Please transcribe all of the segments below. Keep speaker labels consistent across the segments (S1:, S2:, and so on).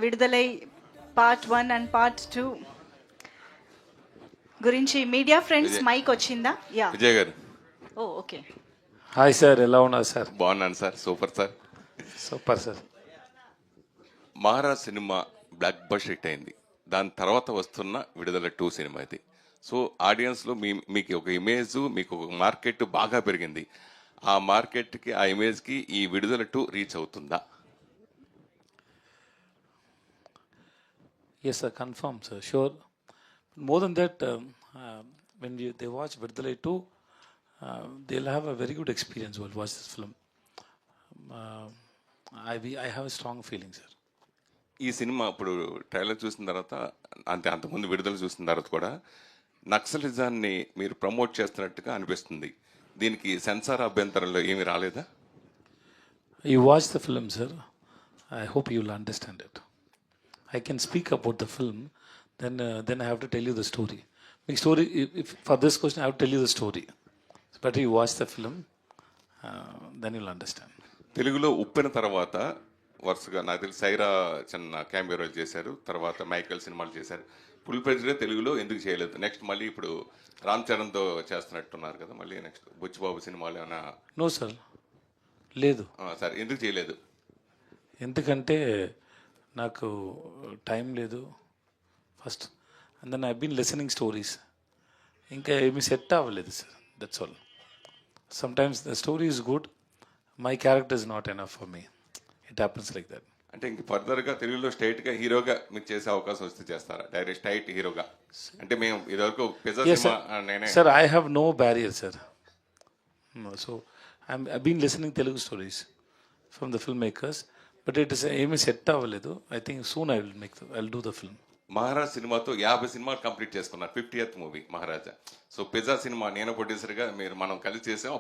S1: విడుదలై part 1 and part 2 గురించి media friends mic వచ్చిందా? యా
S2: విజయ్ గారు.
S1: ఓ ఓకే.
S3: హాయ్ సార్, ఎలా ఉన్నారు సార్?
S2: బాగున్నాను sir, super sir.
S3: Super sir.
S2: Maharaj cinema block buster hit అయింది. దాని తర్వాత వస్తున్న విడుదల 2 సినిమా ఇది. సో ఆడియన్స్లో మీకు ఒక ఇమేజ్, మీకు ఒక మార్కెట్ బాగా పెరిగింది. ఆ మార్కెట్కి, ఆ ఇమేజ్కి ఈ విడుదల 2 రీచ్ అవుతుందా?
S3: Yes sir, confirm sir, sure. More than that, when they watch Vidalai 2, they'll have a very good experience while watch this film. I have a strong feeling sir.
S2: ఈ సినిమా ఇప్పుడు ట్రైలర్ చూసిన తర్వాత, అంతకుముందు విడుదల చూసిన తర్వాత కూడా నక్సలిజాన్ని మీరు ప్రమోట్ చేస్తున్నట్టుగా అనిపిస్తుంది. దీనికి సెన్సార్ అభ్యంతరంలో ఏమీ రాలేదా?
S3: You watch the film sir, I hope you will understand it. I can speak about the film, then I have to tell you the story. Big story. If for this question, I have to tell you the story. It's better you watch the film, then you'll understand.
S2: తెలుగులో ఉప్పిన తర్వాత వరుసగా నాకు తెలిసి సైరా చిన్న cameo role చేశారు, తర్వాత Michael సినిమాలు చేశారు. ఫుల్ ఫ్లెడ్జ్గా తెలుగులో ఎందుకు చేయలేదు? నెక్స్ట్ మళ్ళీ ఇప్పుడు రామ్ చరణ్తో చేస్తున్నట్టున్నారు కదా, మళ్ళీ నెక్స్ట్ బుచ్చిబాబు సినిమాలు ఏమైనా?
S3: నో సార్, లేదు
S2: సార్, ఎందుకు చేయలేదు?
S3: ఎందుకంటే నాకు టైం లేదు first, and then I been listening stories. ఇంకా ఏమీ సెట్ అవ్వలేదు sir, that's all. Sometimes the story is good, my character is not enough for me. It happens like that.
S2: అంటే ఇంక ఫర్దర్గా తెలుగులో స్ట్రైట్గా హీరోగా మీకు చేసే అవకాశం వస్తే చేస్తారా? డైరెక్ట్ స్ట్రైట్ హీరోగా అంటే మేము ఇదివరకు పిజ్జా సినిమా నేనే.
S3: Sir, I have no barrier sir. So I been listening Telugu stories from the film makers, but it is ఏమీ సెట్ అవ్వలేదు. I think soon I will do the film.
S2: Maharaj సినిమాతో 50 సినిమాలు complete చేసుకున్నారు, 50th movie Maharaja. So pizza cinema నేను ప్రొడ్యూసర్గా మనం కలిసి చేసాం.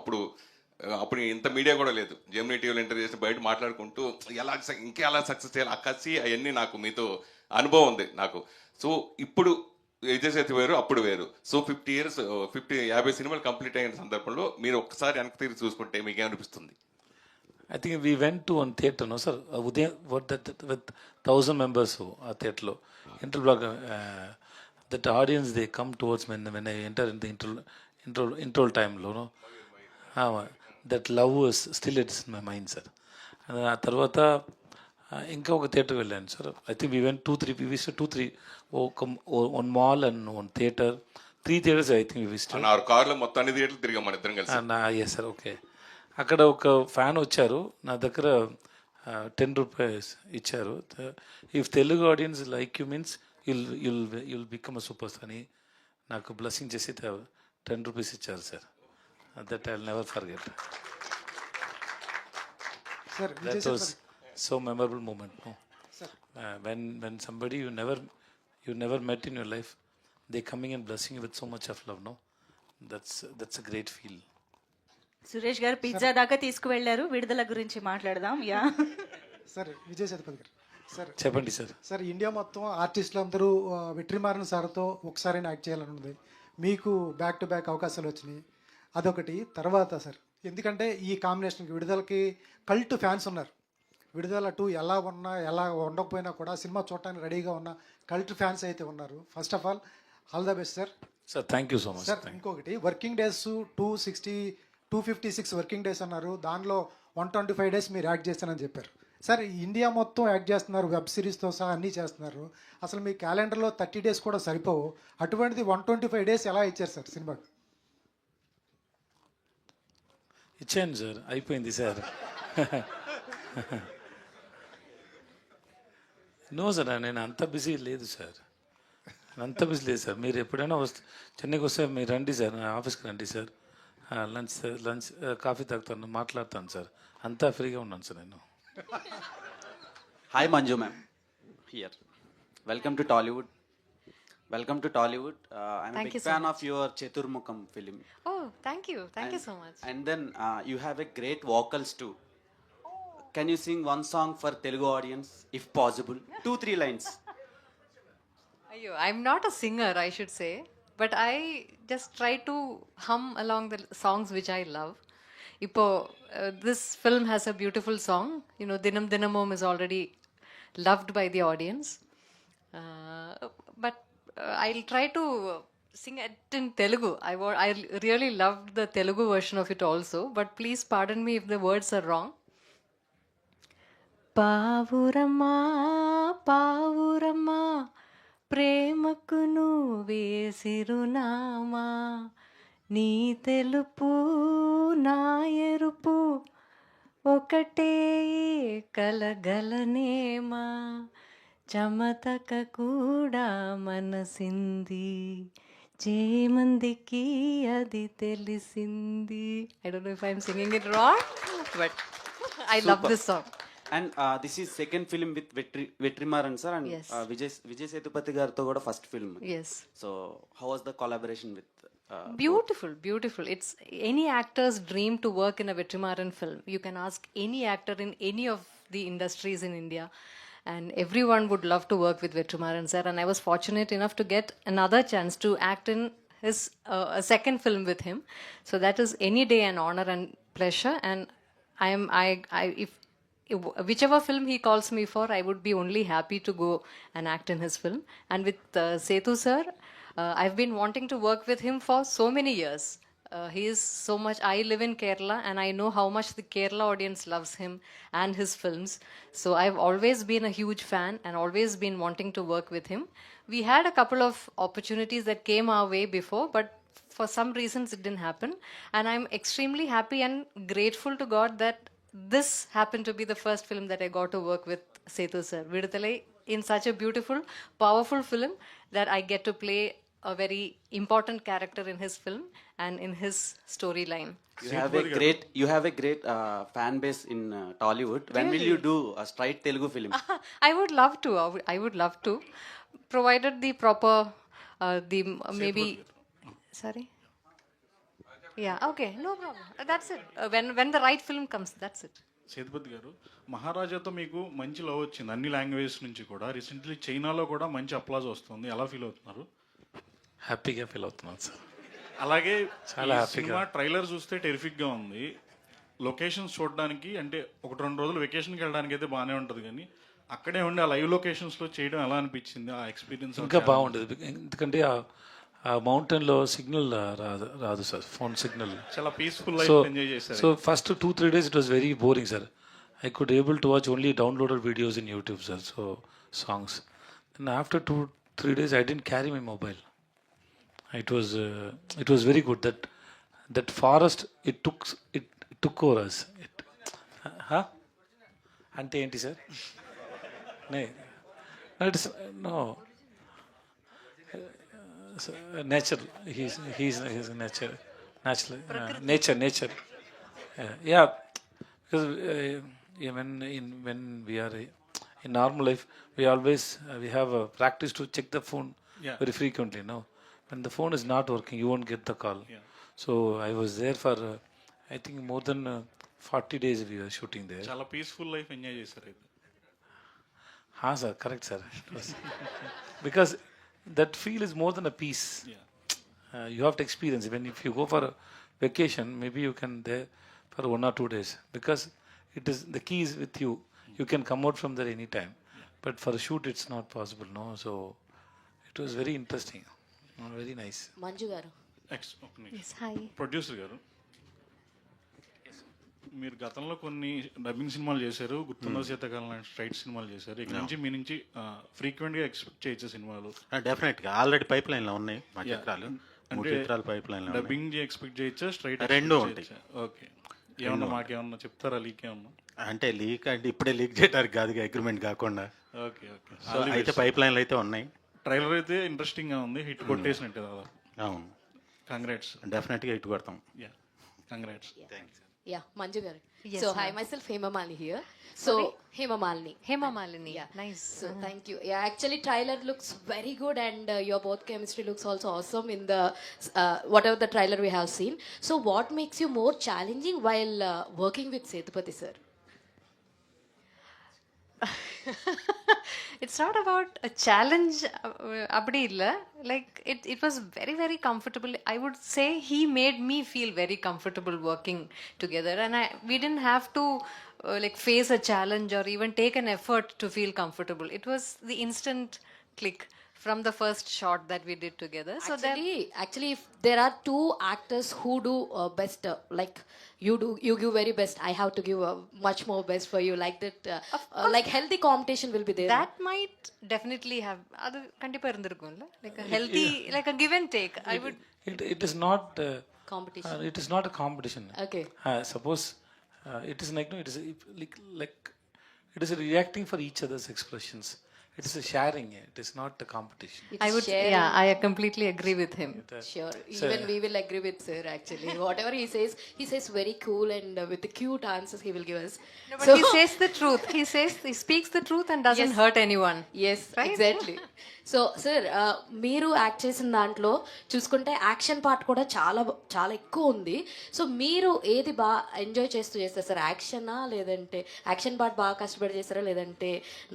S2: అప్పుడు ఇంత మీడియా కూడా లేదు. జెమినీ టీవీలో ఇంటర్వ్యూ చేసి బయట మాట్లాడుకుంటూ ఎలా సక్సెస్ చేయాలి అక్కసి అవన్నీ నాకు మీతో అనుభవం ఉంది నాకు. సో ఇప్పుడు విజయ్ సేతు వేరు, అప్పుడు వేరు. సో 50 సినిమాలు కంప్లీట్ అయిన సందర్భంలో మీరు ఒక్కసారి వెనక్కి తిరిగి చూసుకుంటే మీకేమనిపిస్తుంది?
S3: I think we went to one theatre, no sir, Udayam, with 1,000 members ఆ theatre లో interblock, that audience they come towards me when I enter in the intro time లో, no, that love is still it's in my mind sir. And ఆ తర్వాత ఇంకా ఒక theatre వెళ్ళాను sir. I think we went 2-3 one mall and one theatre, 3 theatres I think we visited.
S2: నా కార్లో మొత్తం అన్ని థియేటర్లు తిరిగాం మన ఇద్దరం కలిసి.
S3: yes sir, okay. అక్కడ ఒక ఫ్యాన్ వచ్చారు, నా దగ్గర 10 రూపీస్ ఇచ్చారు. If Telugu audience like you means you'll become a super star అని నాకు బ్లెస్సింగ్ చేసి 10 రూపీస్ ఇచ్చారు sir. That I will never forget. That was so memorable moment. No, when somebody you never met in your life, they coming and blessing you with so much of love, no, that's a great feel.
S1: Suresh గారు pizza దాకా తీసుకువెళ్ళారు. విడుదల గురించి మాట్లాడదాం. Yeah
S4: sir, Vijay Sethupathi గారు sir
S3: చెప్పండి sir.
S4: Sir, India మొత్తం ఆర్టిస్టులు అందరూ వెట్రిమారన్ సార్తో ఒకసారి యాక్ట్ చేయాలని ఉంది. మీకు బ్యాక్ టు బ్యాక్ అవకాశాలు వచ్చినాయి, అదొకటి. తర్వాత సార్, ఎందుకంటే ఈ కాంబినేషన్కి విడుదలకి కల్ట్ ఫ్యాన్స్ ఉన్నారు. విడుదల 2 ఎలా ఉండకపోయినా కూడా సినిమా చూడటానికి రెడీగా ఉన్న కల్ట్ ఫ్యాన్స్ అయితే ఉన్నారు. First of all the best sir.
S3: Sir, thank you so much
S4: sir. ఇంకొకటి, వర్కింగ్ డేస్ 256 వర్కింగ్ డేస్ అన్నారు. దానిలో 125 డేస్ మీరు యాక్ట్ చేస్తానని చెప్పారు. సార్, ఇండియా మొత్తం యాక్ట్ చేస్తున్నారు, వెబ్ సిరీస్తో సహా అన్నీ చేస్తున్నారు. అసలు మీ క్యాలెండర్లో 30 డేస్ కూడా సరిపోవు. అటువంటిది 125 డేస్ ఎలా ఇచ్చారు సార్ సినిమాకి?
S3: ఇచ్చాను సార్, అయిపోయింది సార్. నో సార్, నేను అంత బిజీ లేదు సార్. మీరు ఎప్పుడైనా చెన్నైకి వస్తే మీరు రండి సార్, నా ఆఫీస్కి రండి సార్. లంచ్ కాఫీ తాగుతాను, మాట్లాడతాను సార్. అంతా ఫ్రీగా ఉన్నాను సార్ నేను.
S5: Hi Manju ma'am, here. Welcome to Tollywood. I'm a big fan of your Chaturmukham film.
S6: Oh, thank you so much.
S5: And then you have a great vocals too. Can you sing one song for Telugu audience, if possible? 2-3 lines.
S6: Ayyo, I'm not a singer, I should say, but I just try to hum along the songs which I love. This film has a beautiful song. Dinam Dinamom is already loved by the audience. But I'll try to sing it in Telugu. I really loved the Telugu version of it also, but please pardon me if the words are wrong. పావురమ్మా పావురమ్మా ప్రేమకు నువ్వే సిరునామా నీ తెలుపు నా ఎరుపు ఒకటే కలగలనేమా చమతక కూడా మనసింది చేమందికి అది తెలిసింది. I don't know if I'm singing it wrong, but I love this song.
S5: And this is second film with Vetrimaran sir, and
S6: Yes.
S5: Vijay Sethupathi gartho kuda first film.
S6: Yes.
S5: So how was the collaboration with
S6: Beautiful, beautiful. It's any actor's dream to work in a Vetrimaran film. You can ask any actor in any of the industries in India, and everyone would love to work with Vetrimaran sir. And I was fortunate enough to get another chance to act in his a second film with him. So that is any day an honor and pleasure. And if whichever film he calls me for, I would be only happy to go and act in his film. And with Sethu sir, I've been wanting to work with him for so many years. He is so much. I live in Kerala, and I know how much the Kerala audience loves him and his films. So I've always been a huge fan and always been wanting to work with him. We had a couple of opportunities that came our way before, but for some reasons it didn't happen. And I'm extremely happy and grateful to God that this happened to be the first film that I got to work with Sethu sir. Viduthalai, in such a beautiful, powerful film that I get to play a very important character in his film and in his storyline.
S5: You have a great fan base in Tollywood. When will you do a straight Telugu film?
S6: I would love to. I would love to, provided the proper, maybe. Sorry. Yeah. Okay. No problem. That's it. When the right film comes, that's it.
S7: Sethupathi గారు, మహారాజాతో మీకు మంచి love వచ్చింది అన్ని languages నుంచి కూడా. Recently చైనాలో కూడా మంచి అప్లాజ్ వస్తుంది, ఎలా ఫీల్ అవుతున్నారు?
S3: హ్యాపీగా ఫీల్ అవుతున్నాను సార్.
S7: అలాగే
S3: చాలా
S7: ఈ
S3: హ్యాపీగా.
S7: సినిమా ట్రైలర్ చూస్తే టెరిఫిక్గా ఉంది. లొకేషన్స్ చూడడానికి అంటే 1-2 రోజులు వెకేషన్కి వెళ్ళడానికి అయితే బాగానే ఉంటుంది, కానీ అక్కడే ఉండి ఆ లైవ్ లొకేషన్స్లో చేయడం ఎలా అనిపించింది? ఆ ఎక్స్పీరియన్స్
S3: ఇంకా బాగుండేది, ఎందుకంటే ఆ మౌంటైన్లో సిగ్నల్ రాదు సార్, ఫోన్ సిగ్నల్.
S7: చాలా పీస్ఫుల్
S3: సో
S7: లైఫ్ ఎంజాయ్ చేశారు.
S3: So first 2-3 days it was very boring, sir. I could able to watch only downloaded videos in YouTube, sir. So songs. And after 2-3 days, I didn't carry my mobile. It was very good. That forest it took over us. అంటే ఏంటి sir? No. Nature. He's nature. Nature. Yeah. Because when we are in normal life, we always we have a practice to check the phone very frequently. No, when the phone is not working, you won't get the call. So I was there for I think more than 40 days we were shooting there.
S7: చాలా peaceful life enjoy చేశారు అయితే.
S3: Sir, correct, sir. Because that feel is more than a piece. You have to experience. If you go for a vacation, maybe you can there for 1 or 2 days, because it is the key is with you. You can come out from there anytime. But for a shoot, it's not possible, no. So it was very interesting, very nice.
S8: Manju గారు.
S6: Yes. Hi.
S7: Producer గారు, మీరు గతంలో కొన్ని dubbing సినిమాలు చేశారు, గుర్తుందో శీతాకాలం లాంటి స్ట్రైట్ సినిమాలు చేశారు. ఇక్కడ నుంచి మీ నుంచి ఫ్రీక్వెంట్గా ఎక్స్పెక్ట్ చేయొచ్చు సినిమాలు.
S9: డెఫినెట్గా ఆల్రెడీ పైప్ లైన్లో ఉన్నాయి, 3 చిత్రాలు పైప్ లైన్లో.
S7: డబ్బింగ్ ఎక్స్పెక్ట్ చేయొచ్చా, స్ట్రైట్?
S9: రెండు ఉంటాయి.
S7: ఓకే, ఏమన్నా మాకేమన్నా చెప్తారా? లీక్ ఏమన్నా?
S9: అంటే లీక్ అంటే ఇప్పుడే లీక్ చేయడానికి కాదు, అగ్రిమెంట్ కాకుండా.
S7: ఓకే.
S9: సో అయితే పైప్ లైన్లు అయితే ఉన్నాయి.
S7: ట్రైలర్ అయితే ఇంట్రెస్టింగ్గా ఉంది, హిట్ కొట్టేసినట్టే దాదాపు.
S9: అవును,
S7: కంగ్రాట్స్.
S9: డెఫినెట్గా హిట్ కొడతాం.
S7: Congrats.
S8: Yeah, Manju garu.
S6: Yes,
S8: So
S6: ma'am.
S8: hi, myself Hema Malini here. So Hema Malini.
S6: Hema Malini.
S8: Yeah.
S6: Nice.
S8: So thank you. Yeah, actually trailer looks very good, and your both chemistry looks also awesome in the whatever the trailer we have seen. So what makes you more challenging while working with Sethupathi sir?
S6: It's not about a challenge, அப்படி இல்லை. Like it was very, very comfortable. I would say he made me feel very comfortable working together, and we didn't have to like face a challenge or even take an effort to feel comfortable. It was the instant click from the first shot that we did together. So then
S8: Actually, if there are two actors who do best, like you give very best. I have to give much more best for you. Like that, like healthy competition will be there.
S6: that might definitely have adu kandipa irundirukumla, like a healthy, like a give and take. I would
S3: It is not.
S8: Competition.
S3: It is not a competition.
S8: Okay.
S3: Suppose it is like no, it is like it is reacting for each other's expressions. It is a sharing. It is not a competition.
S6: I would
S8: sharing.
S6: yeah, I completely agree with him.
S8: Sure. Even we will agree with sir, actually. Whatever he says very cool and with the cute answers he will give us.
S6: No, but he says the truth. He speaks the truth and doesn't
S8: Yes.
S6: hurt anyone.
S8: Yes,
S6: Right?
S8: Exactly. So sir మీరు act చేసిన దాంట్లో చూసుకుంటే action part కూడా చాలా చాలా ఎక్కువ ఉంది. So మీరు ఏది బాగా ఎంజాయ్ చేస్తూ చేస్తారు సార్? యాక్షనా, లేదంటే యాక్షన్ పార్ట్ బాగా కష్టపడి చేస్తారా, లేదంటే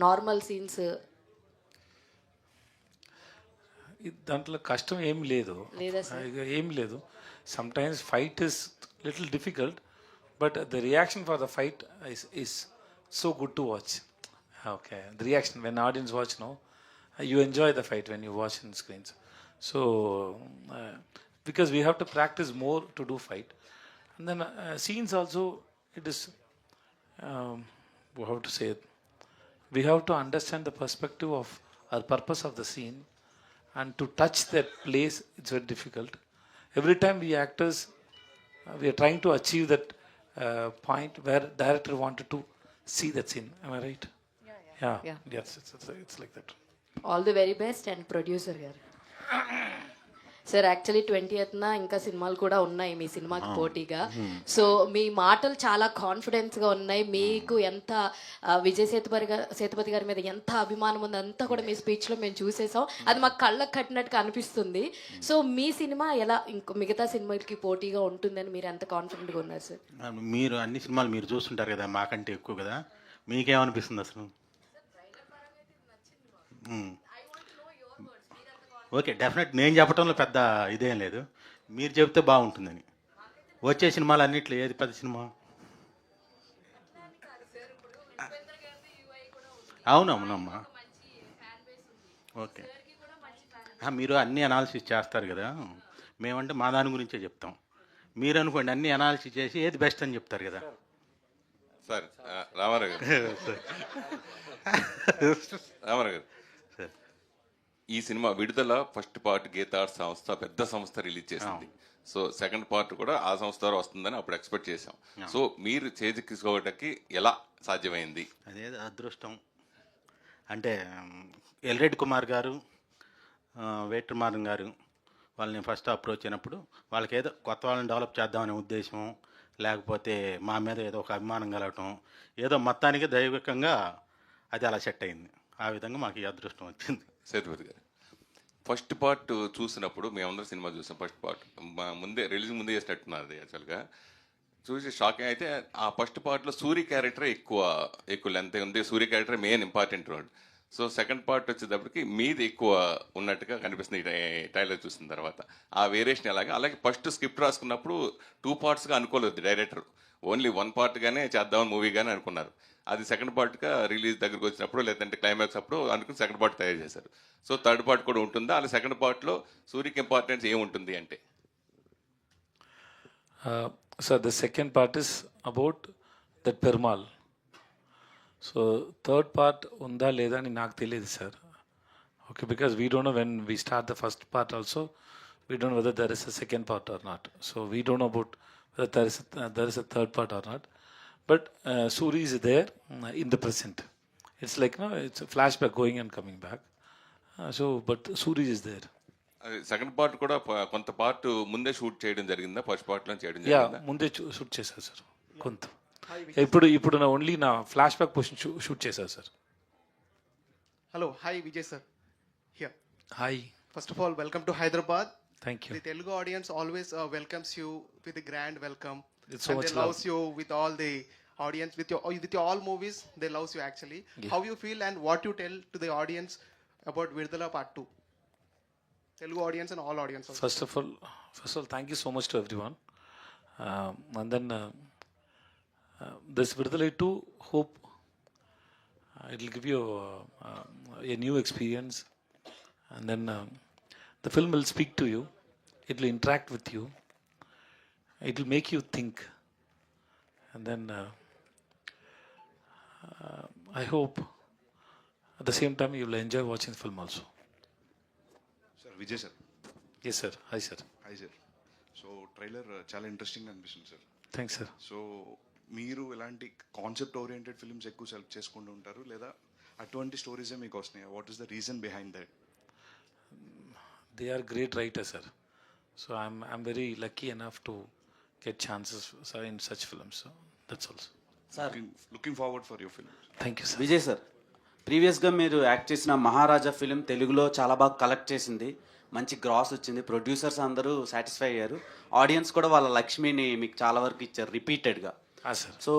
S8: నార్మల్ సీన్స్?
S3: దాంట్లో కష్టం ఏం లేదు,
S8: లేదా సార్?
S3: ఏం లేదు. Some times fight is little difficult, but the reaction for the fight is so good to watch. Okay, the reaction when audience watch, no, you enjoy the fight when you watch in screens. So because we have to practice more to do fight, and then scenes also, it is how to say it, we have to understand the perspective of or purpose of the scene, and to touch that place, it's very difficult. Every time we actors, we are trying to achieve that point where director wanted to see that scene. Am I right? Yeah. Yes, it's like that.
S8: All the very best and producer గారు. Sir actually 20th ఇంకా సినిమాలు కూడా ఉన్నాయి మీ సినిమాకి పోటీగా. So మీ మాటలు చాలా కాన్ఫిడెన్స్గా ఉన్నాయి. మీకు ఎంత విజయ్ సేతుపతి గారి మీద ఎంత అభిమానం ఉంది అంతా కూడా మీ స్పీచ్లో మేము చూసేసాం. అది మాకు కళ్ళకు కట్టినట్టుగా అనిపిస్తుంది. సో మీ సినిమా ఎలా ఇంకో మిగతా సినిమాలకి పోటీగా ఉంటుందని మీరు ఎంత కాన్ఫిడెంట్గా ఉన్నారు సార్?
S9: మీరు అన్ని సినిమాలు మీరు చూస్తుంటారు కదా, మాకంటే ఎక్కువ కదా, మీకేమనిపిస్తుంది అసలు? Okay, definite. నేను చెప్పడంలో పెద్ద ఇదేం లేదు, మీరు చెప్తే బాగుంటుందని. వచ్చే సినిమాలు అన్నిట్లో ఏది పెద్ద సినిమా? అవునవునమ్మా. ఓకే, మీరు అన్ని అనాలిసిస్ చేస్తారు కదా, మేమంటే మా దాని గురించే చెప్తాం. మీరు అనుకోండి అన్ని అనాలిసిస్ చేసి ఏది బెస్ట్ అని చెప్తారు కదా.
S2: సార్ రామారావు గారు, రామారావు గారు, ఈ సినిమా విడుదల ఫస్ట్ పార్ట్ గీతా ఆర్ట్స్ సంస్థ పెద్ద సంస్థ రిలీజ్ చేసింది. సో సెకండ్ పార్ట్ కూడా ఆ సంస్థ ద్వారా వస్తుందని అప్పుడు ఎక్స్పెక్ట్ చేసాం. సో మీరు చేజిక్కించుకోవడానికి ఎలా సాధ్యమైంది?
S9: అదే అదృష్టం. అంటే ఎల్రెడ్డి కుమార్ గారు, వేట్రమారన్ గారు వాళ్ళని ఫస్ట్ అప్రోచ్ అయినప్పుడు వాళ్ళకి ఏదో కొత్త వాళ్ళని డెవలప్ చేద్దామనే ఉద్దేశం, లేకపోతే మా మీద ఏదో ఒక అభిమానం కలగటం, ఏదో మొత్తానికి దైవికంగా అది అలా సెట్ అయింది. ఆ విధంగా మాకు ఈ అదృష్టం వచ్చింది.
S2: సేతుపతి గారు, ఫస్ట్ పార్ట్ చూసినప్పుడు మేమందరం సినిమా చూసాం. ఫస్ట్ పార్ట్ ముందే రిలీజ్ ముందే చేసినట్టున్నారు అది. యాక్చువల్గా చూసి షాకింగ్ అయితే ఆ ఫస్ట్ పార్ట్లో సూర్య క్యారెక్టర్ ఎక్కువ లెంత్ ఉంది. Surya character main important role. So second part వచ్చేటప్పటికి మీది ఎక్కువ ఉన్నట్టుగా కనిపిస్తుంది ఈ ట్రైలర్ చూసిన తర్వాత. ఆ వేరియేషన్ అలాగే ఫస్ట్ స్క్రిప్ట్ రాసుకున్నప్పుడు 2 పార్ట్స్గా అనుకోలేదు డైరెక్టర్. ఓన్లీ 1 పార్ట్గానే చేద్దామని మూవీగానే అనుకున్నారు. అది సెకండ్ పార్ట్గా రిలీజ్ దగ్గరకు వచ్చినప్పుడు లేదంటే క్లైమాక్స్ అప్పుడు అనుకుని సెకండ్ పార్ట్ తయారు చేశారు. సో థర్డ్ పార్ట్ కూడా ఉంటుందా? అలా సెకండ్ పార్ట్లో సూర్యకి ఇంపార్టెన్స్ ఏముంటుంది అంటే?
S3: So the second part is about that Perumal. So third part unda leda ani naaku teliyadu sir. Okay, because we don't know when we start the first part also, we don't know whether there is a second part or not. So we don't know about whether there is a third part or not. But Suri is there in the present. It's like, no, it's a flashback going and coming back. But Suri is there.
S2: Second part కూడా కొంత part ముందే shoot చేయడం జరిగిందా? First పార్ట్లో చేయడం
S3: yeah,
S2: జరిగిందా?
S3: ముందే shoot చేశారు సార్ కొంత. ఇప్పుడు నా ఓన్లీ నా ఫ్లాష్ బ్యాక్ పోర్షన్ షూట్ చేశారు sir.
S10: Hello, hi Vijay sir. Here.
S3: Hi,
S10: First of all, welcome to Hyderabad.
S3: Thank you.
S10: The Telugu audience always welcomes you with a grand welcome.
S3: It's so
S10: and
S3: much
S10: they loves you with all the audience with your all movies. They loves you actually.
S3: Yeah.
S10: How you feel and what you tell to the audience about Vidala Part 2? Telugu audience and all audience also.
S3: First of all, thank you so much to everyone. And then this Vidalai 2, hope it'll give you a new experience, and then the film will speak to you, it will interact with you, it will make you think, and then I hope at the same time you will enjoy watching the film also.
S11: Sir Vijay sir.
S3: Yes sir. Hi sir.
S11: Hi sir. So trailer చాలా interesting అనిపిస్తుంది sir.
S3: Thanks sir.
S11: So మీరు ఎలాంటి concept oriented films ఎక్కువ select చేసుకుంటూ ఉంటారు లేదా అటువంటి స్టోరీసే మీకు వస్తున్నాయి? What is the reason behind that?
S3: They are great writers sir, so I'm very lucky enough to get chances in such films, so that's all sir.
S5: Sir
S11: looking forward for your film.
S3: Thank you sir.
S5: Vijay sir, ప్రీవియస్గా మీరు act చేసిన మహారాజా film తెలుగులో చాలా బాగా collect చేసింది, మంచి gross వచ్చింది, producers అందరూ సాటిస్ఫై అయ్యారు, ఆడియన్స్ కూడా వాళ్ళ లక్ష్మిని మీకు చాలా వరకు ఇచ్చారు రిపీటెడ్గా.
S3: Sir.
S5: So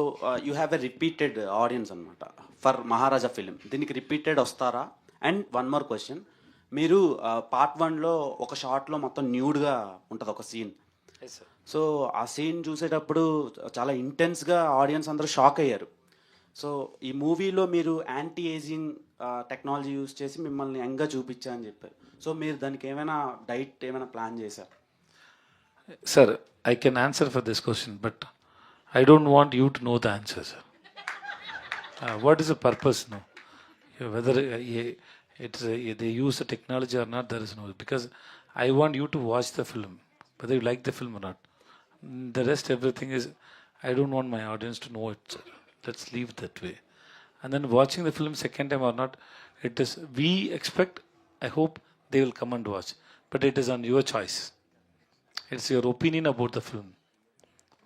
S5: you have a repeated audience అనమాట ఫర్ మహారాజా ఫిలిం. దీనికి రిపీటెడ్ వస్తారా? అండ్ వన్ మోర్ క్వశ్చన్, మీరు పార్ట్ 1లో ఒక షార్ట్లో మొత్తం న్యూడ్గా ఉంటుంది ఒక సీన్.
S3: Yes sir.
S5: సో ఆ సీన్ చూసేటప్పుడు చాలా ఇంటెన్స్గా ఆడియన్స్ అందరూ షాక్ అయ్యారు. సో ఈ మూవీలో మీరు యాంటీ ఏజింగ్ టెక్నాలజీ యూజ్ చేసి మిమ్మల్ని యంగ్గా చూపించా అని చెప్పారు. సో మీరు దానికి ఏమైనా డైట్ ఏమైనా ప్లాన్ చేశారు?
S3: Sir, I can answer for this question, but I don't want you to know the answer, sir. What is the purpose, no? Whether they use the technology or not, there is no. Because I want you to watch the film, whether you like the film or not. The rest, everything is, I don't want my audience to know it, sir. Let's leave it that way. And then watching the film second time or not, it is, we expect, I hope they will come and watch. But it is on your choice. It's your opinion about the film.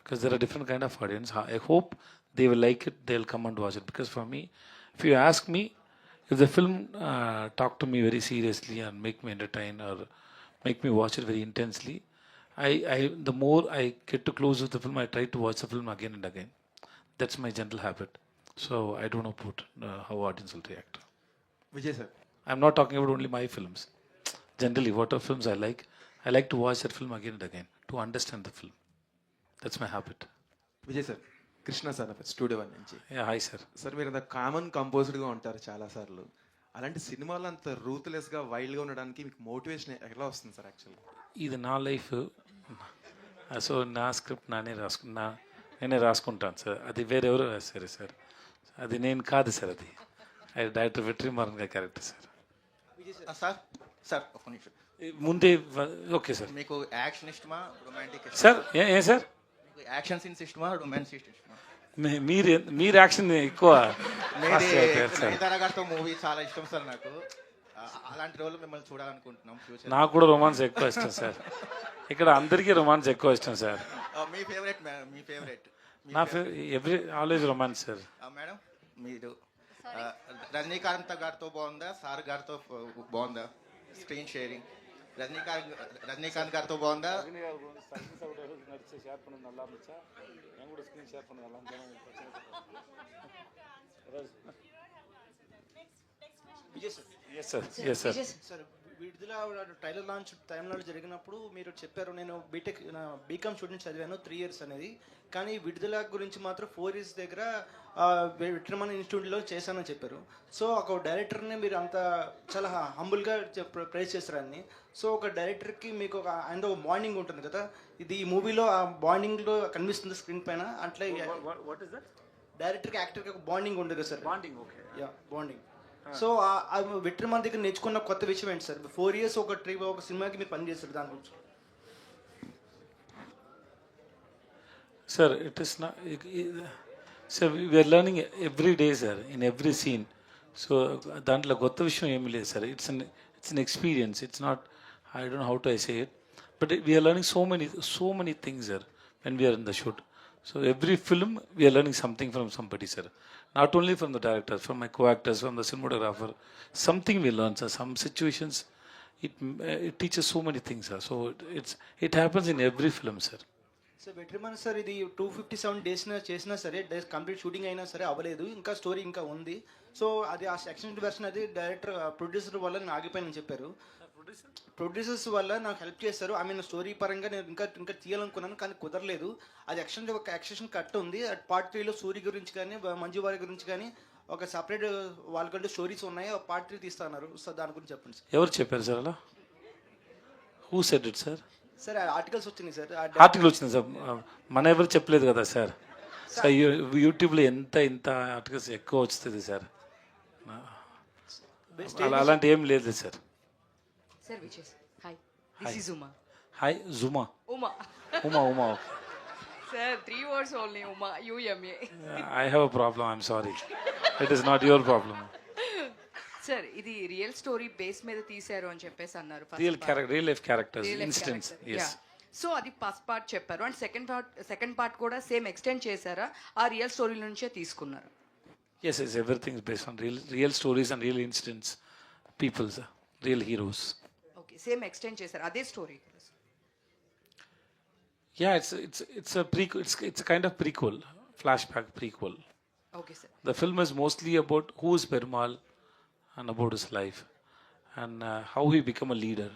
S3: Because there are different kind of audience. I hope they will like it, they'll come and watch it. Because for me, if you ask me, if the film talk to me very seriously and make me entertain or make me watch it very intensely, the more I get to close with the film, I try to watch the film again and again. That's my general habit. So I don't know about how audience will react.
S12: Vijay sir.
S3: I'm not talking about only my films. Generally, whatever films I like to watch that film again and again to understand the film. That's my habit.
S12: Vijay sir, Krishna sir studio 1 నుంచి.
S3: Yeah, hi sir.
S12: Sir, మీరు అంత common కంపోజ్డ్గా ఉంటారు చాలాసార్లు. అలాంటి సినిమాలు అంత రూత్లెస్గా వైల్డ్గా ఉండడానికి మీకు మోటివేషన్ ఎలా వస్తుంది సార్ యాక్చువల్లీ?
S3: ఇది నా లైఫ్, సో నా స్క్రిప్ట్ నేనే రాసుకుంటాను సార్. అది వేరెవరు సరే సార్, అది నేను కాదు సార్, అది డైరెక్టర్ వెట్రిమారన్ గారి క్యారెక్టర్ సార్.
S12: సార్ సార్ ఒక నిమిషం.
S3: ముందే ఓకే సార్.
S12: మీకు యాక్షన్ ఇష్టమా, రొమాంటిక్ ఇష్టమా?
S3: సార్ ఏ సార్?
S12: మీకు యాక్షన్ సీన్స్ ఇష్టమా, రొమాన్స్ ఇష్టమా?
S3: మీరు యాక్షన్ ఎక్కువ.
S12: గారితో మూవీ చాలా ఇష్టం సార్ నాకు. అలాంటి రోజులు మిమ్మల్ని చూడాలనుకుంటున్నాం ఫ్యూచర్.
S3: నాకు కూడా రొమాన్స్ ఎక్కువ ఇష్టం సార్. ఇక్కడ అందరికీ రొమాన్స్ ఎక్కువ ఇష్టం సార్.
S12: మీ ఫేవరెట్ మీ ఫేవరెట్?
S3: నా ఆల్వేస్ రొమాన్స్ సార్.
S12: మేడం, మీరు రజనీకాంత్ గారితో బాగుందా, సార్ గారితో బాగుందా స్క్రీన్ షేరింగ్? రజనీకాంత్ గారితో బాగుందా?
S13: సార్, విడుదల ట్రైలర్ లాంచ్ టైంలో జరిగినప్పుడు మీరు చెప్పారు, నేను బీకామ్ స్టూడెంట్ చదివాను 3 years అనేది, కానీ విడుదల గురించి మాత్రం 4 years దగ్గర విట్రమన్ ఇన్స్టిట్యూట్లో చేశానని చెప్పారు. సో ఒక డైరెక్టర్ని మీరు అంత చాలా హంబుల్గా ప్రైజ్ చేస్తారని. సో ఒక డైరెక్టర్కి మీకు ఒక ఆయన బాండింగ్ ఉంటుంది కదా, ఇది ఈ మూవీలో ఆ బాండింగ్లో కనిపిస్తుంది స్క్రీన్ పైన. అట్లే డైరెక్టర్కి యాక్టర్కి ఒక బాండింగ్ ఉంటుంది కదా sir.
S3: Bonding, okay,
S13: yeah, bonding. So విట్రమన్ దగ్గర నేర్చుకున్న కొత్త విషయం ఏంటి సార్? 4 years ఒక సినిమాకి మీరు పనిచేస్తారు, దాని గురించి.
S3: Sir, it is not. Sir, we are learning every day, sir, in every scene. So, దాంట్లో కొత్త విషయం ఏమీ లేదు sir. It's an experience. It's not. I don't know how to say it, but we are learning so many things, sir, when we are in the shoot. So every film we are learning something from somebody, sir. Not only from the director, from my co-actors, from the cinematographer. Something we learn, sir. Some situations, it teaches so many things, sir. So it happens in every film, sir.
S13: Sir, Vetrimaaran sir, ఇది 257 days చేసినా సరే, complete shooting అయినా సరే అవ్వలేదు, ఇంకా story ఇంకా ఉంది. So అది ఆ సెక్షన్ వెర్షన్ అది డైరెక్టర్ ప్రొడ్యూసర్ వల్ల నేను ఆగిపోయానని చెప్పారు. ప్రొడ్యూసర్స్ వల్ల నాకు హెల్ప్ చేస్తారు. ఐ మీన్ స్టోరీ పరంగా నేను ఇంకా ఇంకా తీయాలనుకున్నాను కానీ కుదరలేదు. అది ఒక యాక్షన్ కట్ ఉంది. పార్ట్ 3లో సూరి గురించి కానీ మంజు వారి గురించి కానీ ఒక సపరేట్ వాళ్ళకంటూ స్టోరీస్ ఉన్నాయి. పార్ట్ 3 తీస్తున్నారు. సో దాని గురించి చెప్పండి సార్.
S3: ఎవరు చెప్పారు సార్ అలా? Who said it sir?
S13: Sir articles వచ్చినాయి సార్.
S3: ఆర్టికల్ వచ్చింది సార్, మన ఎవరు చెప్పలేదు కదా సార్. సార్ యూట్యూబ్లో ఇంత ఆర్టికల్స్ ఎక్కువ వస్తుంది సార్. అలాంటి ఏం లేదు sir.
S1: Sir Vijay hi, this is Uma.
S3: Hi Juma.
S1: Uma
S3: Uma okay.
S1: Sir 3 words only, Uma UMA.
S3: I have a problem, I'm sorry. It is not your problem.
S1: Sir ఇది రియల్ స్టోరీ బేస్ మీద తీశారు అని చెప్పేసి అన్నారు.
S3: Real life characters instance. yes.
S1: So అది first part చెప్పారు and second part కూడా same extend చేశారా, ఆ రియల్ స్టోరీ నుంచే తీసుకున్నారు?
S3: Yes, everything is based on real stories and real incidents, people, real heroes.
S1: Okay, same extend చేశారు అదే story.
S3: Yeah, it's a prequel. It's a kind of prequel, flashback prequel.
S1: Okay sir.
S3: The film is mostly about who is Perumal and about his life and how he became a leader.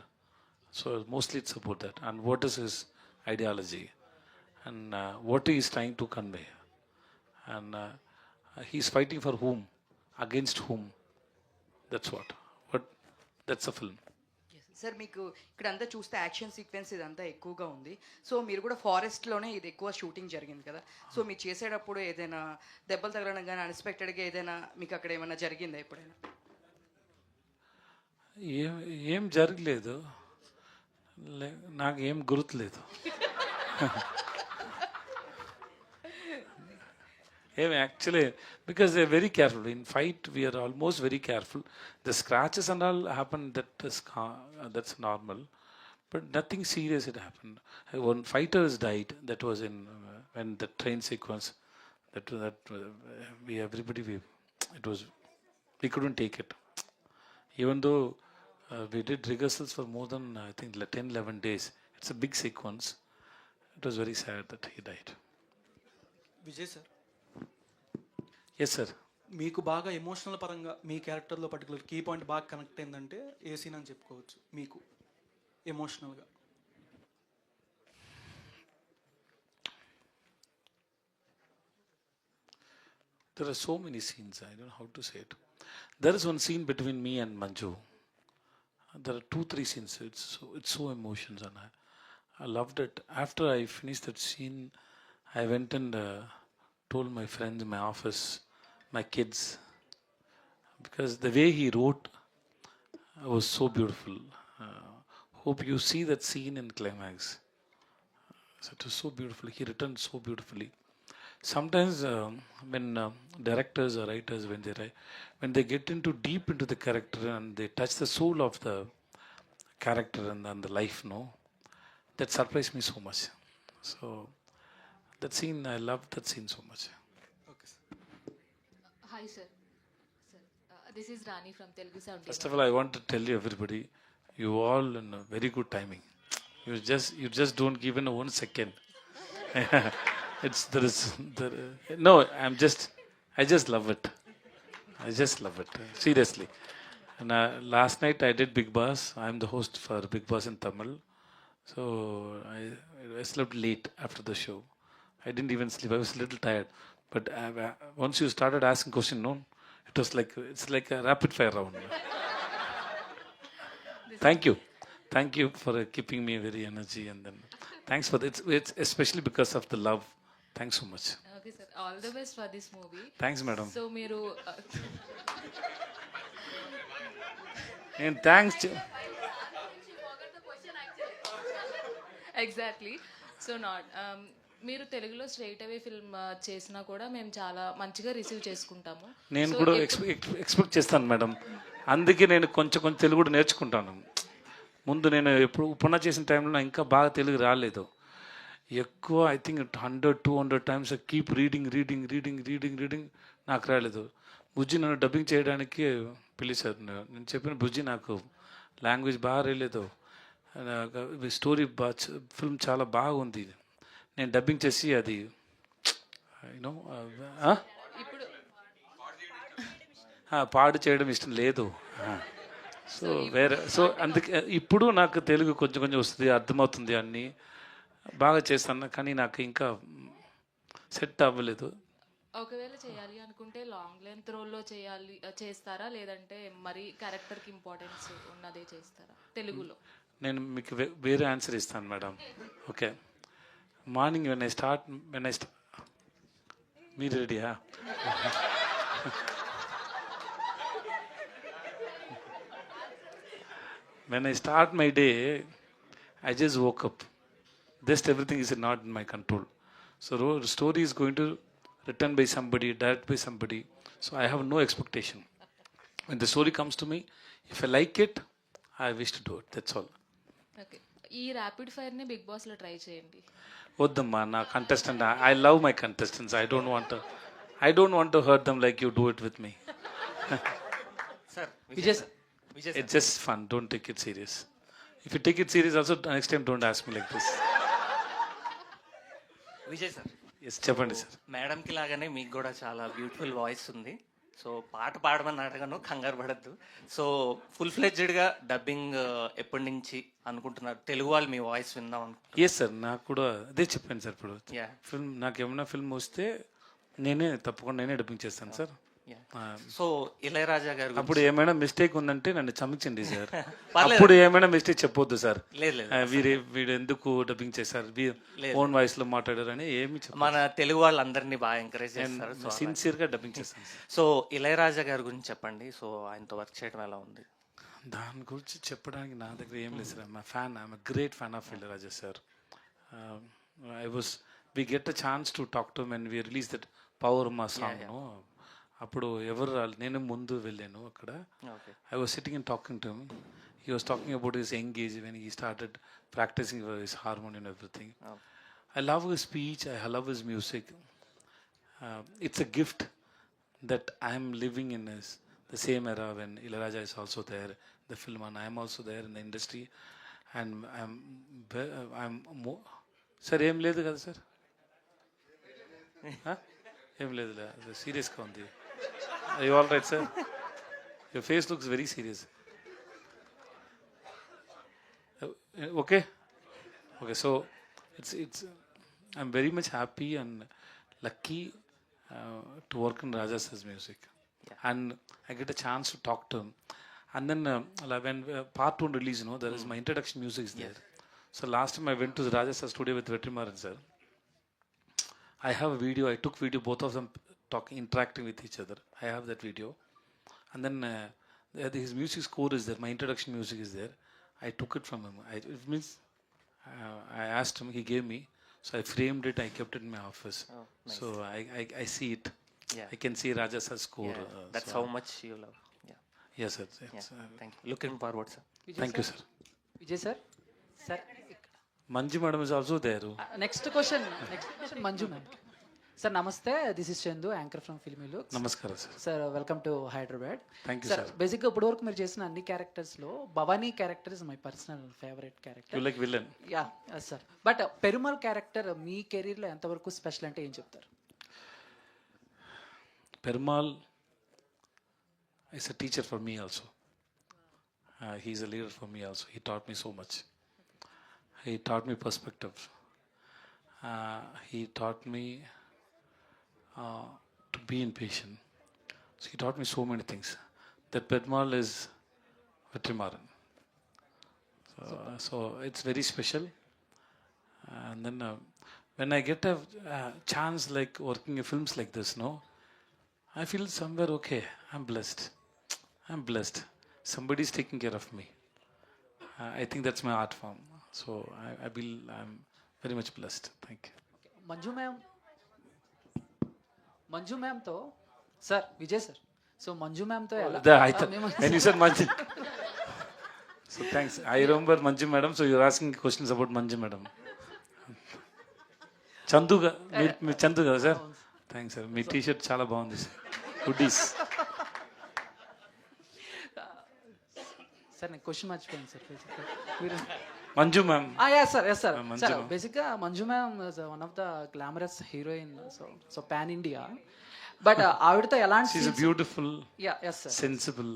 S3: So mostly it's about that and what is his ideology and what he is trying to convey and he's fighting for whom, against whom. That's a film.
S1: Sir మీకు ఇక్కడ అంతా చూస్తే action sequence ఇదంతా ఎక్కువగా ఉంది. So మీరు కూడా ఫారెస్ట్లోనే ఇది ఎక్కువ షూటింగ్ జరిగింది కదా. సో మీరు చేసేటప్పుడు ఏదైనా దెబ్బలు తగలడం కానీ అన్ఎక్స్పెక్టెడ్గా ఏదైనా మీకు అక్కడ ఏమైనా జరిగిందా ఎప్పుడైనా?
S3: ఏం జరగలేదు, నాకు ఏం గుర్తులేదు. Actually, because they're very careful. In fight, we are almost very careful. The scratches and all happen, that's normal. But nothing serious had happened. One fighter has died, that was in when the train sequence, we couldn't take it. Even though we did rehearsals for more than, I think, 10-11 days. It's a big sequence. It was very sad that he died.
S14: Vijay sir,
S3: yes sir.
S14: మీకు బాగా emotional పరంగా మీ క్యారెక్టర్లో particular key point బాగా connect అయిందంటే ఏ scene అని చెప్పుకోవచ్చు మీకు ఎమోషనల్గా?
S3: There are so many scenes, I don't know how to say it. There is one scene between me and Manju. There are 2-3 scenes. It's so emotions and I loved it. After I finished that scene, I went and told my friends, my office, my kids, because the way he wrote was so beautiful. Hope you see that scene in climax. So it was so beautiful. He written so beautifully. Sometimes when directors or writers, when they get into deep into the character and they touch the soul of the character and the life, that surprised me so much. So that scene, I loved that scene so much.
S15: Hi sir. This is Rani from Telugu Sound.
S3: First of all, I want to tell you everybody, you all in a very good timing. You just don't give in 1 second. I just love it. Seriously. And last night I did Big Boss. I'm the host for Big Boss in Tamil. So I slept late after the show. I didn't even sleep. I was a little tired. But once you started asking questions, it was it's like a rapid fire round. Thank you for keeping me very energy, and then thanks for it. It's especially because of the love. Thanks so much.
S15: Okay sir, all the best for this movie.
S3: Thanks madam.
S15: So మీరు
S3: and thanks
S15: exactly. So not మీరు తెలుగులో straight అవే film చేసినా కూడా మేము చాలా మంచిగా receive చేసుకుంటాము.
S3: నేను కూడా ఎక్స్పెక్ట్ చేస్తాను మేడం. అందుకే నేను కొంచెం తెలుగు కూడా నేర్చుకుంటాను. ముందు నేను ఎప్పుడు ఉపన్యాసం చేసిన టైంలో ఇంకా బాగా తెలుగు రాలేదు. ఎక్కువ I think 100-200 times keep reading నాకు రాలేదు. బుజ్జి నన్ను డబ్బింగ్ చేయడానికి పిలిచారు. నేను చెప్పిన బుజ్జి నాకు లాంగ్వేజ్ బాగా రాలేదు, స్టోరీ ఫిల్మ్ చాలా బాగుంది, నేను డబ్బింగ్ చేసి అది పాడు చేయడం ఇష్టం లేదు. సో వేరే సో అందుకే ఇప్పుడు నాకు తెలుగు కొంచెం కొంచెం వస్తుంది, అర్థమవుతుంది, అన్నీ బాగా చేస్తాను, కానీ నాకు ఇంకా సెట్ అవ్వలేదు.
S15: ఒకవేళ చేయాలి అనుకుంటే లాంగ్ లెంత్ రోల్లో చేస్తారా, లేదంటే మరి క్యారెక్టర్కి ఇంపార్టెన్స్ ఉన్నదే చేస్తారా తెలుగులో?
S3: నేను మీకు వేరే ఆన్సర్ ఇస్తాను madam. Okay, morning when I start మీరు రెడీయా? When I start my day, I just woke up. Just everything is not in my control. So the story is going to written by somebody, directed by somebody. So I have no expectation. When the story comes to me, if I like it, I wish to do it. That's all.
S15: Okay, ఈ rapid ఫైర్ని big బాస్లో try చేయండి.
S3: వద్దమ్మా, నా contestant. I love my contestants. I don't want to hurt them like you do it with me.
S16: Vijay sir.
S3: It's just fun. Don't take it serious. If you take it serious also, next time don't ask me like this.
S16: Vijay sir,
S3: Yes, చెప్పండి sir.
S16: మేడంకి లాగానే మీకు కూడా చాలా beautiful voice ఉంది. So పాట పాడమని అడగను, కంగారు పడద్దు. సో ఫుల్ ఫ్లెడ్జ్డ్గా డబ్బింగ్ ఎప్పటి నుంచి అనుకుంటున్నారు? తెలుగు వాళ్ళు మీ వాయిస్ విందాం అనుకుంటున్నారు?
S3: ఎస్ సార్, నాకు కూడా అదే చెప్పాను సార్. ఇప్పుడు ఫిల్మ్ నాకు ఏమైనా ఫిల్మ్ వస్తే తప్పకుండా నేనే డబ్బింగ్ చేస్తాను సార్.
S16: సో ఇళయరాజా గారు
S3: అప్పుడు ఏమైనా మిస్టేక్ ఉందంటే నన్ను క్షమించండి సార్. అప్పుడు ఏమైనా మిస్టేక్ చెప్పొద్దు సార్. వీడు ఎందుకు డబ్బింగ్ చేశారు, ఓన్ వాయిస్ లో మాట్లాడారని ఏమి
S16: మన తెలుగు వాళ్ళందరినీ బాగా ఎంకరేజ్ చేస్తారు.
S3: సిన్సియర్ గా డబ్బింగ్ చేస్తాను.
S16: సో ఇళయరాజా గారి గురించి చెప్పండి. సో ఆయనతో వర్క్ చేయడం ఎలా ఉంది?
S3: దాని గురించి చెప్పడానికి నా దగ్గర ఏం లేదు sir. I'm great fan of Ilaiyaraaja sir. we get a chance to talk to him when we release that Power Ma song. అప్పుడు ఎవరు రాలేదు, నేను ముందు వెళ్ళాను అక్కడ. I was sitting and talking to him. He was talking about his young age when he started practicing his harmony and everything. I love his speech, I love his music. It's a gift that I am living in the same era when Ilayaraja is also there, the film, and I am also there in the industry. And I'm more... sir ఏం లేదు కదా sir? ఏం లేదు, సీరియస్గా ఉంది. Are you all right, sir? Your face looks very serious. Okay? Okay, so it's I'm very much happy and lucky to work in Raja sir's music. And I get a chance to talk to him. And then when part 1 release, there is my introduction music is there. So last time I went to the Raja sir studio with Vetrimaran sir. I have a video, I took video, both of them interacting with each other. I have that video. And then his music score is there, my introduction music is there. I took it from him. It means I asked him, he gave me. So I framed it, I kept it in my office.
S16: Oh, nice.
S3: So I see it. I can see Raja sir's score.
S16: That's how much you love.
S3: Yes, sir.
S16: Thank you. Looking forward, sir.
S3: Thank you, sir.
S17: Vijay sir. Sir.
S3: Manju madam is also there.
S17: Next question, Manju ma'am. Sir, namaste. This is Chandu, anchor from Filmy Looks.
S3: Namaskaram, sir.
S17: Sir, welcome to Hyderabad.
S3: Thank you, sir.
S17: Basically, ఇప్పుడు వరకు మీరు చేసిన అన్ని characters లో Bhavani character is my personal favourite character.
S3: You like villain?
S17: Yeah, yes, sir. But Perumal character me career లో ఎంతవరకు special అంటే ఏం చెప్తారు?
S3: Perumal is a teacher for me also. He is a leader for me also. He taught me so much. He taught me perspective. He taught me to be impatient. So he taught me so many things. That Perumal is Vetrimaran. So it's very special. And then when I get a chance like working in films like this, I feel somewhere okay. I'm blessed. Somebody's taking care of me. I think that's my art form. So I feel I'm very much blessed. Thank you.
S17: Manju మ్యామ్తో sir, Vijay sir, so Manju మ్యామ్తో
S3: when you said Manju, so thanks. I remember Manju madam, so you're asking questions about Manju madam. Chandu కదా సార్? Thanks sir. మీ t-shirt చాలా బాగుంది sir. Hoodies.
S17: Sir నేను question మర్చిపోయాను sir. మీరు
S3: Manju ma'am.
S17: Yes sir. Sir బేసిక్గా Manju ma'am one of the glamorous heroine, so pan India. But ఆవిడతో ఎలాంటి
S3: beautiful
S17: sensible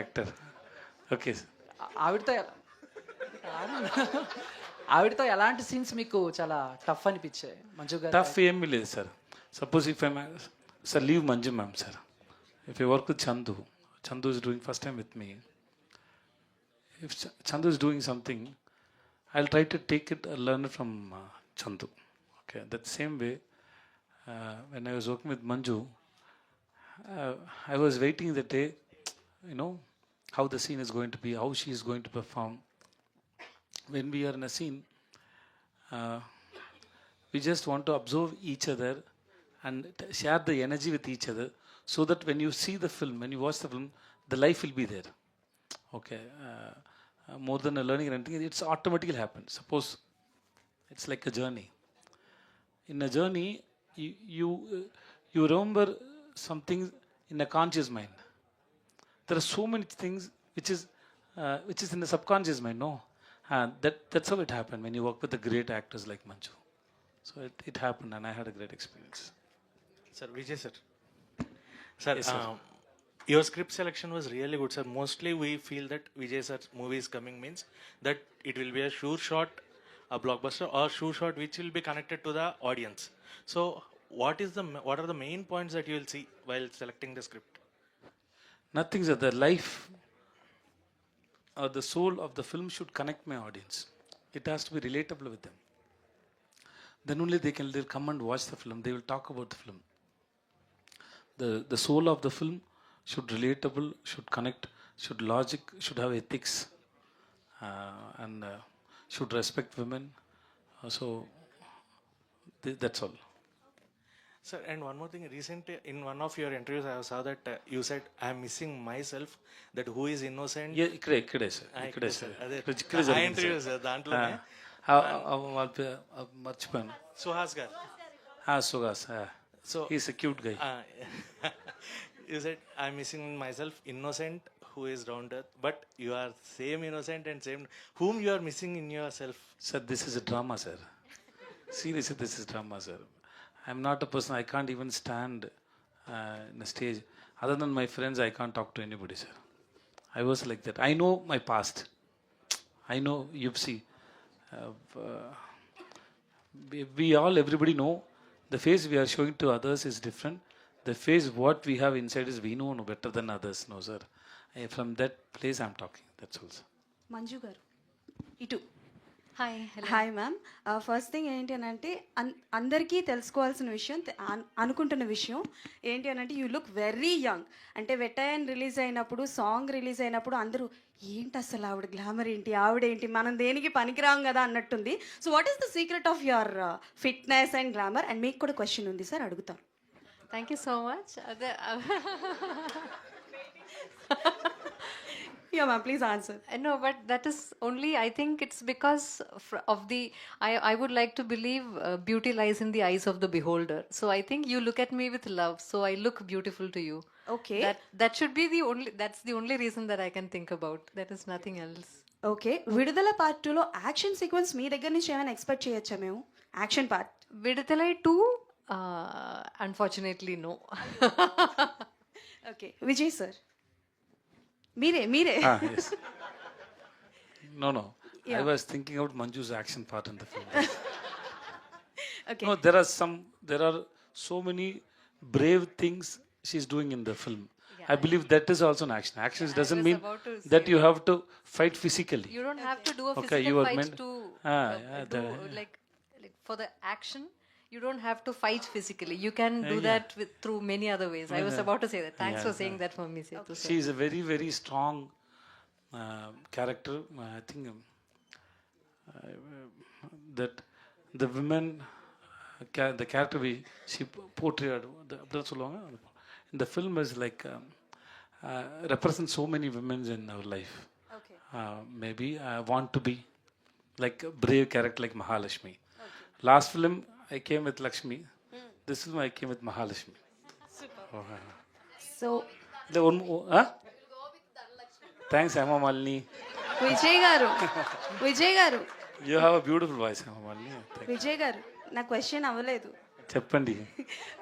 S3: actor. Okay sir.
S17: ఆవిడతో ఆవిడతో ఎలాంటి సీన్స్ మీకు చాలా టఫ్ అనిపించాయి మంజు గారు?
S3: టఫ్ ఏమీ లేదు sir. Suppose if I sir leave Manju ma'am sir, if I work with Chandu is doing first time with me, if Chandu is doing something I will try to take it learn from Chandu. Okay, that same way when I was working with Manju, I was waiting the day, you know, how the scene is going to be, how she is going to perform. When we are in a scene, we just want to observe each other and share the energy with each other, so that when you see the film, when you watch the film, the life will be there. Okay, more than a learning or anything, it's automatically happens. Suppose it's like a journey. In a journey, you remember something in a conscious mind. There are so many things which is in the subconscious mind. No, that's how it happened when you work with the great actors like Manju. So it happened, and I had a great experience.
S18: Sir, Vijay sir. Sir,
S3: Yes, sir.
S18: Your script selection was really good, sir. Mostly we feel that Vijay sir's movie is coming means that it will be a sure shot, a blockbuster, or sure shot which will be connected to the audience. So what are the main points that you will see while selecting the script?
S3: Nothing, sir. The life or the soul of the film should connect my audience. It has to be relatable with them. Then only they'll come and watch the film. They will talk about the film. The soul of the film should relatable, should connect, should logic, should have ethics, and should respect women. So that's all.
S18: Sir, and one more thing. Recently, in one of your interviews, I saw that you said, "I am missing myself. That who is innocent."
S3: Yeah, ikkade sir.
S18: I interview sir. దాంట్లోనే
S3: మర్చిపోయాను.
S18: సుహాస్ గారు.
S3: Suhas.
S18: So
S3: he's a cute guy.
S18: You said, "I'm missing myself, innocent, who is round earth." But you are same innocent and same. Whom you are missing in yourself?
S3: Sir, this is a drama, sir. Seriously, this is drama, sir. I'm not a person, I can't even stand in a stage. Other than my friends, I can't talk to anybody, sir. I was like that. I know my past. I know, you see, everybody know, the face we are showing to others is different. The face what we have inside is we know better than others, no, sir. From that place I'm talking, that's all, sir.
S19: Manju గారు ఇటు.
S6: Hi. Hello.
S19: Hi ma'am. First thing ఏంటి అని అంటే అందరికీ తెలుసుకోవాల్సిన విషయం, అనుకుంటున్న విషయం ఏంటి అని అంటే యూ లుక్ వెరీ యంగ్. అంటే వెటైన్ రిలీజ్ అయినప్పుడు, సాంగ్ రిలీజ్ అయినప్పుడు అందరూ ఏంటి అసలు ఆవిడ గ్లామర్ ఏంటి, ఆవిడేంటి, మనం దేనికి పనికిరాం కదా అన్నట్టుంది. So what is the secret of your fitness and glamour? And మీకు కూడా క్వశ్చన్ ఉంది సార్, అడుగుతాను.
S6: Thank you so much. అదే
S19: Yeah, ma'am, please answer.
S6: No, but that is only, I think it's because of the, I would like to believe beauty lies in the eyes of the beholder. So I think you look at me with love, so I look beautiful to you.
S19: Okay.
S6: That should be that's the only reason that I can think about. That is nothing else.
S19: Okay, విడుదల part 2లో action sequence మీ దగ్గర నుంచి ఏమైనా expect చేయొచ్చా మేము? Action part
S6: Viduthalai 2, unfortunately, no.
S19: Okay, Vijay sir మీరే.
S3: Yes. No.
S19: Yeah.
S3: I was thinking about Manju's action part in the film.
S19: Okay.
S3: No, there are so many brave things she's doing in the film. I believe that is also an action. Action doesn't mean that you have to fight physically.
S6: You don't have to do a
S3: Okay,
S6: physical
S3: you are
S6: fight
S3: meant-
S6: to
S3: like
S6: for the action. You don't have to fight physically. You can do
S3: Yeah.
S6: that through many other ways. I was about to say that. Thanks for saying that for me, Setu sir.
S3: She is a very, very strong character. I think that the women, the character she portrayed in the film is like represents so many women in our life.
S19: Okay.
S3: Maybe I want to be like a brave character like Mahalakshmi. Last film I came with Lakshmi. This film I came with Mahalakshmi.
S19: Super.
S3: Okay.
S19: So
S3: The one, huh? Thanks, Hema Malini.
S19: Vijay గారు
S3: You have a beautiful voice, Hema Malini. Thank you.
S19: Vijay గారు, నా question అవ్వలేదు.
S3: చెప్పండి.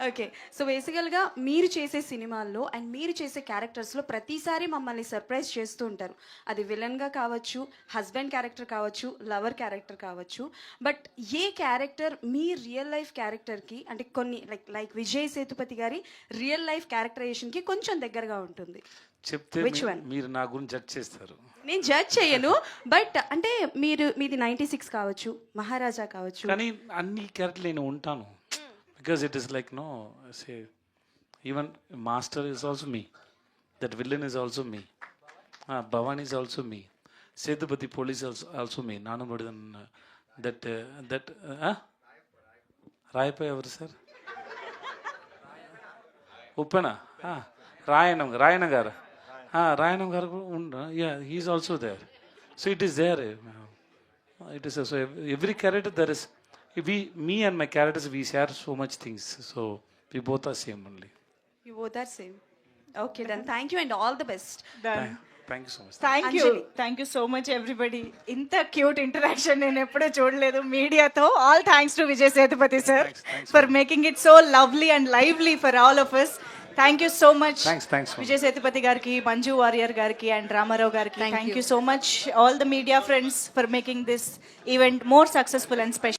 S19: Okay, so బేసికల్గా మీరు చేసే సినిమాల్లో and మీరు చేసే క్యారెక్టర్స్లో ప్రతిసారి మమ్మల్ని సర్ప్రైజ్ చేస్తూ ఉంటారు. అది విలన్గా కావచ్చు, హస్బెండ్ క్యారెక్టర్ కావచ్చు, లవర్ క్యారెక్టర్ కావచ్చు. But A character me real life క్యారెక్టర్కి అంటే కొన్ని లైక్ విజయ్ సేతుపతి గారి రియల్ లైఫ్ క్యారెక్టరైజేషన్కి కొంచెం దగ్గరగా ఉంటుంది?
S3: చెప్తే
S19: Which one?
S3: మీరు నా గురించి జడ్జ్ చేస్తారు.
S19: నేను జడ్జ్ చేయను, బట్ అంటే మీది 96 కావచ్చు, మహారాజా కావచ్చు.
S3: కానీ అన్ని క్యారెక్టర్లు నేను ఉంటాను. Because it is like no say even master is also me, that villain is also me, Bhavan is also me, Sethupathi police also me, నానుబడి దట్ దట్ రాయపై ఎవరు సార్? ఉప్పెన రాయణ గారు, రాయణం గారు he is also there. So it is there, it is so every character there is me and my characters, we share so much things, so we both are same only.
S19: You both are same. Okay, then thank you and all the best.
S3: Thank you so much.
S20: Thank you so much everybody. ఇంత cute interaction నేను ఎప్పుడూ చూడలేదు మీడియాతో. All thanks to Vijay Sethupathi sir for making it so lovely and lively for all of us. Thank you so much Vijay Sethupathi గారికి, మంజు వారియర్ గారికి and Ramarao గారికి. Thank you so much all the media friends for making this event more successful and special.